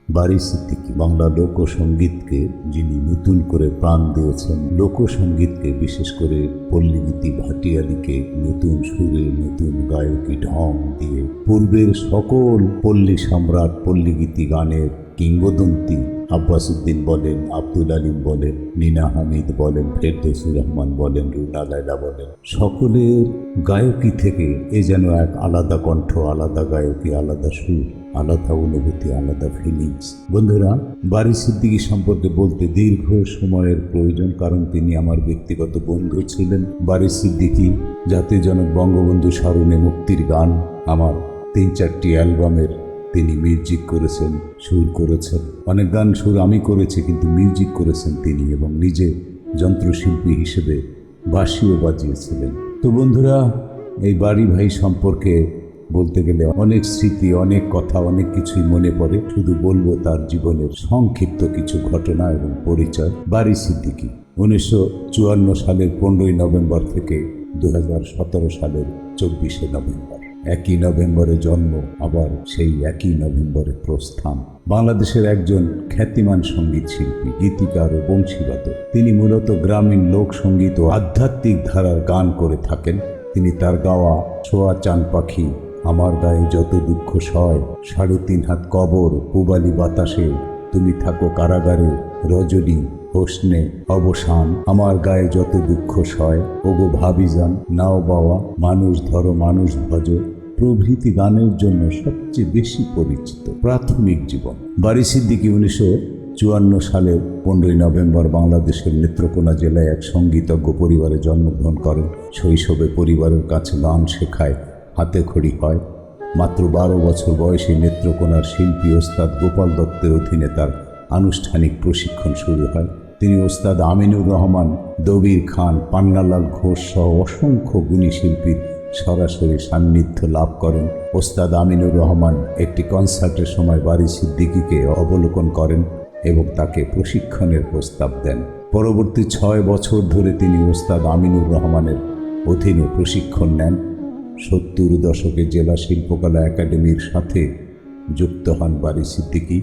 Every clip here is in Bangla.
বারী সিদ্দিকী বাংলা লোকসঙ্গীতকে যিনি নতুন করে প্রাণ দিয়েছেন, লোকসঙ্গীতকে বিশেষ করে পল্লীগীতি ভাটিয়ালিকে নতুন সুরে নতুন গায়কী ঢং দিয়ে পূর্বের সকল পল্লী সম্রাট পল্লীগীতি গানের কিংবদন্তি আব্বাস উদ্দিন বলেন, আব্দুল আলিম বলেন, নিনা হামিদ বলেন, ফেরদৌসুর রহমান বলেন, রুনা লায়লা বলেন, সকলের গায়কী থেকে এ যেন এক আলাদা কণ্ঠ, আলাদা গায়কী, আলাদা সুর, আলাদা অনুভূতি, আলাদা ফিলিংস। বন্ধুরা, বারী সিদ্দিকী সম্পর্কে বলতে দীর্ঘ সময়ের প্রয়োজন, কারণ তিনি আমার ব্যক্তিগত বন্ধু ছিলেন। বারী সিদ্দিকী জাতির জনক বঙ্গবন্ধু স্মরণে মুক্তির গান আমার 3-4টি অ্যালবামের তিনি মিউজিক করেছেন, সুর করেছেন। অনেক গান সুর আমি করেছি, কিন্তু মিউজিক করেছেন তিনি, এবং নিজে যন্ত্রশিল্পী হিসেবে বাঁশিও বাজিয়েছিলেন। তো বন্ধুরা, এই বারী ভাই সম্পর্কে বলতে গেলে অনেক স্মৃতি, অনেক কথা, অনেক কিছুই মনে পড়ে। শুধু বলবো তার জীবনের সংক্ষিপ্ত কিছু ঘটনা এবং পরিচয়। বারী সিদ্দিকী 1954 সালের 15ই নভেম্বর থেকে 2017 সালের 24শে নভেম্বর, একই নভেম্বরে জন্ম, আবার সেই একই নভেম্বরে প্রস্থান। বাংলাদেশের একজন খ্যাতিমান সঙ্গীত শিল্পী, গীতিকার ও বংশীবাদক। তিনি মূলত গ্রামীণ লোকসঙ্গীত ও আধ্যাত্মিক ধারার গান করে থাকেন। তিনি তার গাওয়া ছোঁয়া চান পাখি, আমার গায়ে যত দুঃখ সয়, 3.5 হাত কবর, পূবালি বাতাসে, তুমি থাকো কারাগারে, রজনী, হোসনে, অবসান, আমার গায়ে যত দুঃখ সয়, ওগো ভাবিজান, নাও বাওয়া, মানুষ ধরো মানুষ ভজ প্রভৃতি গানের জন্য সবচেয়ে বেশি পরিচিত। প্রাথমিক জীবন। বারী সিদ্দিকী 1954 সালের 15ই নভেম্বর বাংলাদেশের নেত্রকোনা জেলায় এক সঙ্গীতজ্ঞ পরিবারে জন্মগ্রহণ করেন। শৈশবে পরিবারের কাছে গান শেখায় হাতে খড়ি হয়। মাত্র 12 বছর বয়সে নেত্রকোনার শিল্পী ওস্তাদ গোপাল দত্তের অধীনে তার আনুষ্ঠানিক প্রশিক্ষণ শুরু হয়। তিনি ওস্তাদ আমিনুর রহমান, দবির খান, পান্নালাল ঘোষ সহ অসংখ্য গুণী শিল্পীর সরাসরি সান্নিধ্য লাভ করেন। ওস্তাদ আমিনুর রহমান একটি কনসার্টের সময় বারী সিদ্দিকীকে অবলোকন করেন এবং তাকে প্রশিক্ষণের প্রস্তাব দেন। পরবর্তী 6 বছর ধরে তিনি ওস্তাদ আমিনুর রহমানের অধীনে প্রশিক্ষণ নেন। 70 দশকে জেলা শিল্পকলা একাডেমির সাথে যুক্ত হন বারী সিদ্দিকী।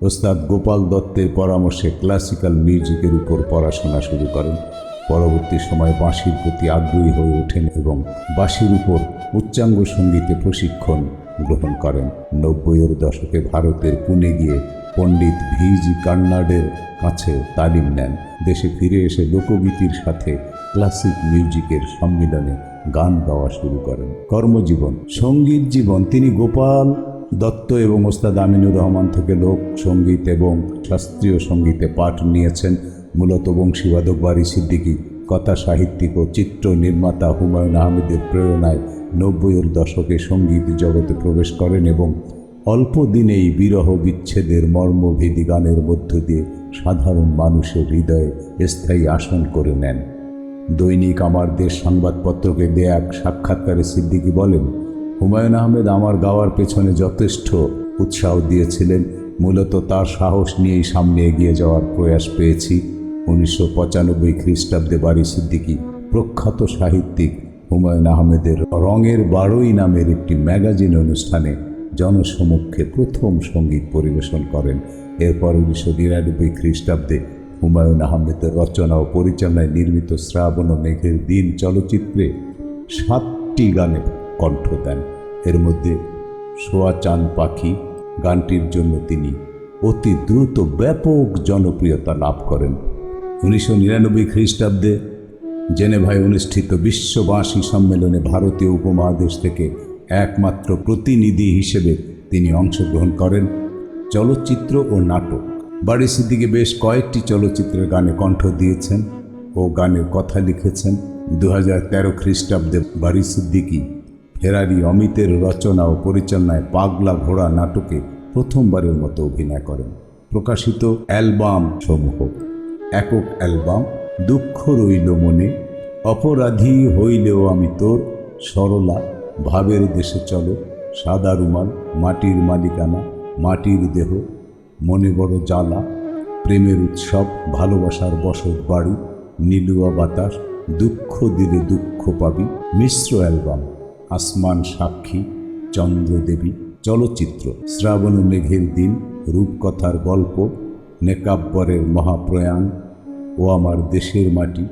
ওস্তাদ গোপাল দত্তের পরামর্শে ক্লাসিক্যাল মিউজিকের উপর পড়াশোনা শুরু করেন। পরবর্তী সময়ে বাঁশির প্রতি আগ্রহী হয়ে ওঠেন এবং বাঁশির উপর উচ্চাঙ্গ সঙ্গীতে প্রশিক্ষণ গ্রহণ করেন। 90-এর দশকে ভারতের পুনে গিয়ে পণ্ডিত ভিজি কার্নাডের কাছে তালিম নেন। দেশে ফিরে এসে লোকগীতির সাথে ক্লাসিক মিউজিকের সম্মিলনে গান গাওয়া শুরু করেন। কর্মজীবন। সঙ্গীত জীবন। তিনি গোপাল দত্ত এবং ওস্তাদ আমিনুর রহমান থেকে লোক সঙ্গীত এবং শাস্ত্রীয় সঙ্গীতে পাঠ নিয়েছেন। মূলত বংশীবাদক বারী সিদ্দিকী কথা সাহিত্যিক ও চিত্র নির্মাতা হুমায়ুন আহমেদের প্রেরণায় 90-এর দশকে সঙ্গীত জগতে প্রবেশ করেন এবং অল্প দিনেই বিরহ বিচ্ছেদের মর্মভেদী গানের মধ্য দিয়ে সাধারণ মানুষের হৃদয়ে স্থায়ী আসন করে নেন। দৈনিক আমার দেশ সংবাদপত্রকে দেয়া এক সাক্ষাৎকারে সিদ্দিকী বলেন, হুমায়ুন আহমেদ আমার গাওয়ার পেছনে যথেষ্ট উৎসাহ দিয়েছিলেন। মূলত তার সাহস নিয়েই সামনে এগিয়ে যাওয়ার প্রয়াস পেয়েছি। 1995 খ্রিস্টাব্দে বারী সিদ্দিকী প্রখ্যাত সাহিত্যিক হুমায়ুন আহমেদের রঙের 12ই নামের একটি ম্যাগাজিন অনুষ্ঠানে জনসমক্ষে প্রথম সঙ্গীত পরিবেশন করেন। এরপর 1999 খ্রিস্টাব্দে হুমায়ুন আহমেদের রচনা ও পরিচালনায় নির্মিত শ্রাবণ ও মেঘের দিন চলচ্চিত্রে 7টি গানে কণ্ঠ দেন। এর মধ্যে ছোঁয়া চান পাখি গানটির জন্য তিনি অতি দ্রুত ব্যাপক জনপ্রিয়তা লাভ করেন। 1999 খ্রিস্টাব্দে জেনেভায় অনুষ্ঠিত বিশ্ব বাঁশি সম্মেলনে ভারতীয় উপমহাদেশ থেকে একমাত্র প্রতিনিধি হিসেবে তিনি অংশগ্রহণ করেন। চলচ্চিত্র ও নাটক। বারী সিদ্দিকী বেশ কয়েকটি চলচ্চিত্রের গানে কণ্ঠ দিয়েছেন ও গানের কথা লিখেছেন। 2013 খ্রিস্টাব্দে বারী সিদ্দিকী ফেরারি অমিতের রচনা ও পরিচালনায় পাগলা ঘোড়া নাটকে প্রথমবারের মতো অভিনয় করেন। প্রকাশিত অ্যালবাম সমূহ: একক অ্যালবাম দুঃখ রইল মনে, অপরাধী হইলেও আমি তোর, সরলা, ভাবের দেশে চলো, সাদা রুমাল, মাটির মালিকানা, মাটির দেহ, মনে বড় জ্বালা, প্রেমের উৎসব, ভালোবাসার বসত বাড়ি, নীলুয়া বাতাস, দুঃখ দিলে দুঃখ পাবি। মিশ্র অ্যালবাম আসমান সাক্ষী, চন্দ্রদেবী। চলচ্চিত্র শ্রাবণ মেঘের দিন, রূপকথার গল্প, নেকাব্বরের মহাপ্রয়াণ ও আমার দেশের মাটি,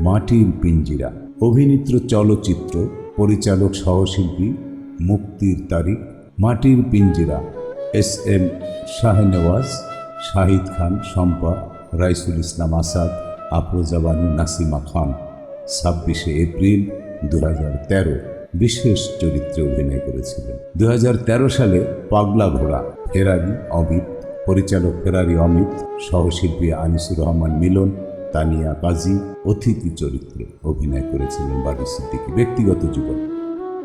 মাটির পিঞ্জিরা। অভিনীত চলচ্চিত্র, পরিচালক সহশিল্পী, মুক্তির তারিখ, মাটির পিঞ্জিরা, এস.এম. শাহনেওয়াজ, শাহিদ খান, শম্পা, রাইসুল ইসলাম আসাদ, আফরোজা বানু, নাসিমা খান। 26শে এপ্রিল 2013 বিশেষ চরিত্রে অভিনয় করেছিলেন। 2013 সালে পাগলা ঘোড়া, ফেরারি অমিত, পরিচালক ফেরারি অমিত, সহশিল্পী আনিসুর রহমান মিলন, তানিয়া কাজী অতিথি চরিত্রে অভিনয় করেছিলেন বারী সিদ্দিকী। ব্যক্তিগত জীবন,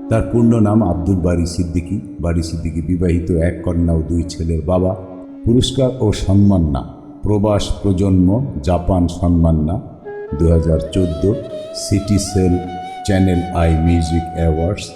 তার পূর্ণ নাম আব্দুল বারী সিদ্দিকী। বারী সিদ্দিকী বিবাহিত, 1 কন্যা ও 2 ছেলের বাবা। পুরস্কার ও সম্মাননা: প্রবাস প্রজন্ম জাপান সম্মাননা 2014, Citycell Channel i Music awards